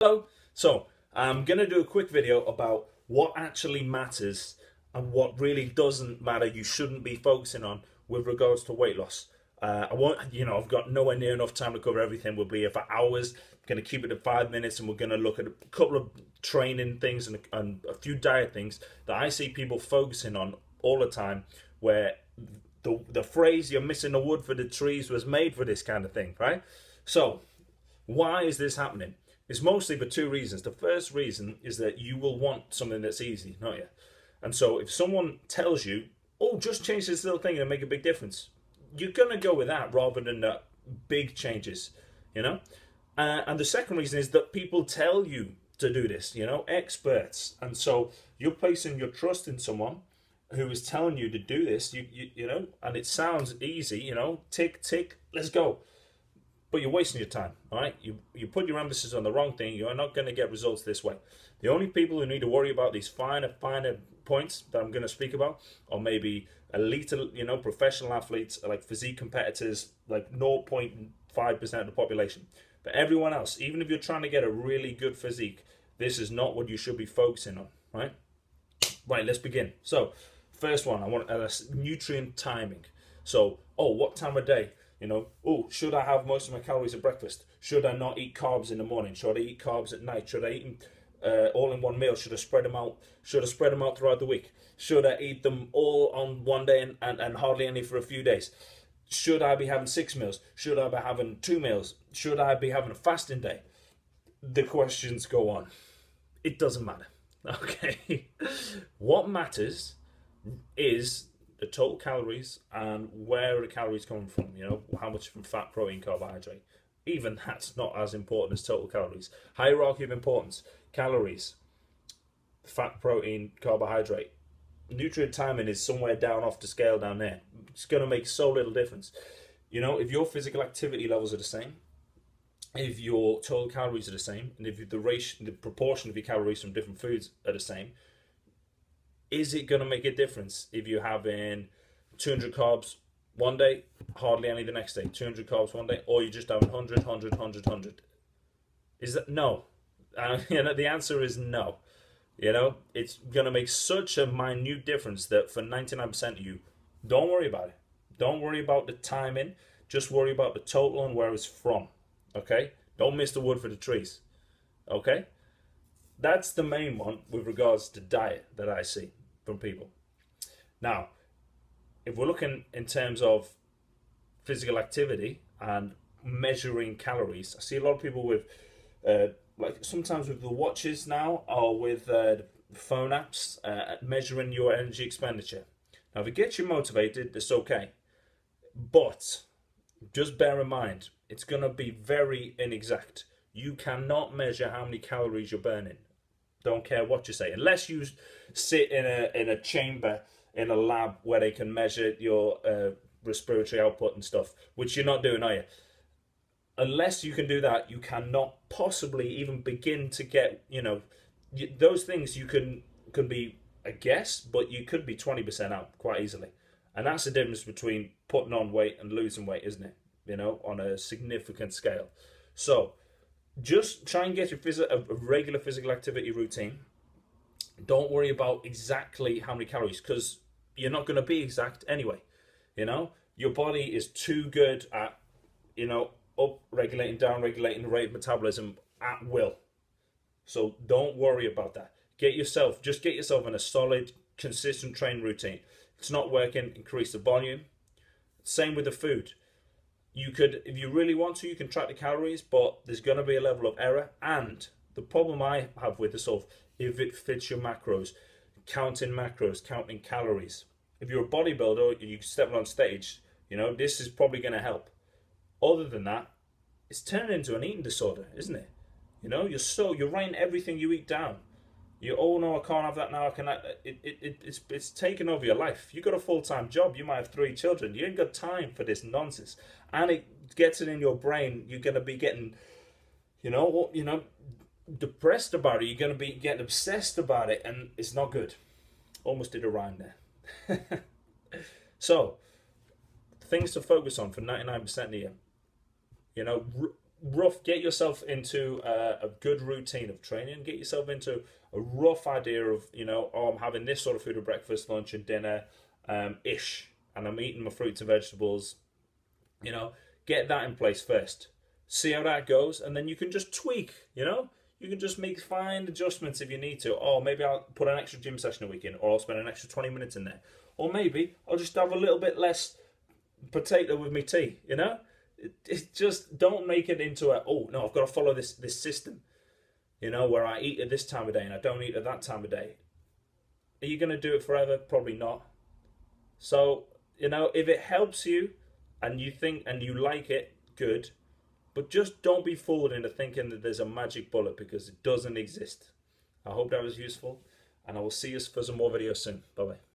Hello. So I'm going to do a quick video about what actually matters and what really doesn't matter, you shouldn't be focusing on with regards to weight loss. I won't, I've got nowhere near enough time to cover everything. We'll be here for hours. I'm going to keep it at 5 minutes, and we're going to look at a couple of training things and a few diet things that I see people focusing on all the time, where the phrase "you're missing the wood for the trees" was made for this kind of thing, right? So why is this happening? It's mostly for two reasons. The first reason is that you will want something that's easy, not you? And so if someone tells you, oh, just change this little thing and make a big difference, you're going to go with that rather than the big changes, you know? And the second reason is that people tell you to do this, experts. And so you're placing your trust in someone who is telling you to do this, and it sounds easy, tick, tick, let's go. But you're wasting your time, all right? You put your emphasis on the wrong thing. You're not going to get results this way. The only people who need to worry about these finer points that I'm going to speak about are maybe elite, professional athletes, like physique competitors, like 0.5% of the population. But everyone else, even if you're trying to get a really good physique, this is not what you should be focusing on, right? Right, let's begin. So, first one, I want nutrient timing. So, what time of day? Should I have most of my calories at breakfast? Should I not eat carbs in the morning? Should I eat carbs at night? Should I eat them all in one meal? Should I spread them out? Should I spread them out throughout the week? Should I eat them all on one day and hardly any for a few days? Should I be having 6 meals? Should I be having 2 meals? Should I be having a fasting day? The questions go on. It doesn't matter. Okay. What matters is the total calories and where the calories coming from, how much from fat, protein, carbohydrate. Even that's not as important as total calories. Hierarchy of importance: calories, fat, protein, carbohydrate. Nutrient timing is somewhere down off the scale down there. It's going to make so little difference. If your physical activity levels are the same, if your total calories are the same, and if the proportion of your calories from different foods are the same, is it going to make a difference if you're having 200 carbs one day, hardly any the next day, 200 carbs one day, or you're just having 100, 100, 100, 100? Is that no? The answer is no. It's going to make such a minute difference that for 99% of you, don't worry about it. Don't worry about the timing. Just worry about the total and where it's from. Okay? Don't miss the wood for the trees. Okay? That's the main one with regards to diet that I see from people. Now, if we're looking in terms of physical activity and measuring calories, I see a lot of people with, sometimes with the watches now, or with phone apps, measuring your energy expenditure. Now, if it gets you motivated, it's okay. But just bear in mind, it's going to be very inexact. You cannot measure how many calories you're burning. Don't care what you say, unless you sit in a chamber in a lab where they can measure your respiratory output and stuff, which you're not doing, are you? Unless you can do that, you cannot possibly even begin to get, those things. You can be a guess, but you could be 20% out quite easily, and that's the difference between putting on weight and losing weight, isn't it? On a significant scale. So just try and get a regular physical activity routine. Don't worry about exactly how many calories, because you're not going to be exact anyway. Your body is too good at, up regulating, down regulating the rate of metabolism at will. So don't worry about that. Just get yourself in a solid, consistent training routine. If it's not working, increase the volume. Same with the food. You could, if you really want to, you can track the calories, but there's going to be a level of error. And the problem I have with this stuff, if it fits your macros, counting calories. If you're a bodybuilder, you step on stage, this is probably going to help. Other than that, it's turning into an eating disorder, isn't it? You're writing everything you eat down. No, I can't have that now. It's taken over your life. You got a full-time job. You might have 3 children. You ain't got time for this nonsense. And it gets it in your brain. You're gonna be getting, depressed about it. You're gonna be getting obsessed about it, and it's not good. Almost did a rhyme there. So, things to focus on for 99% of you. get yourself into a good routine of training. Get yourself into a rough idea of, oh, I'm having this sort of food at breakfast, lunch, and dinner, ish, and I'm eating my fruits and vegetables. Get that in place first. See how that goes, and then you can just tweak. You can just make fine adjustments if you need to. Oh, maybe I'll put an extra gym session a week in, or I'll spend an extra 20 minutes in there. Or maybe I'll just have a little bit less potato with my tea, It just don't make it into oh no, I've got to follow this system, where I eat at this time of day and I don't eat at that time of day. Are you going to do it forever? Probably not. So, if it helps you and you think and you like it, good. But just don't be fooled into thinking that there's a magic bullet, because it doesn't exist. I hope that was useful, and I will see you for some more videos soon. Bye bye.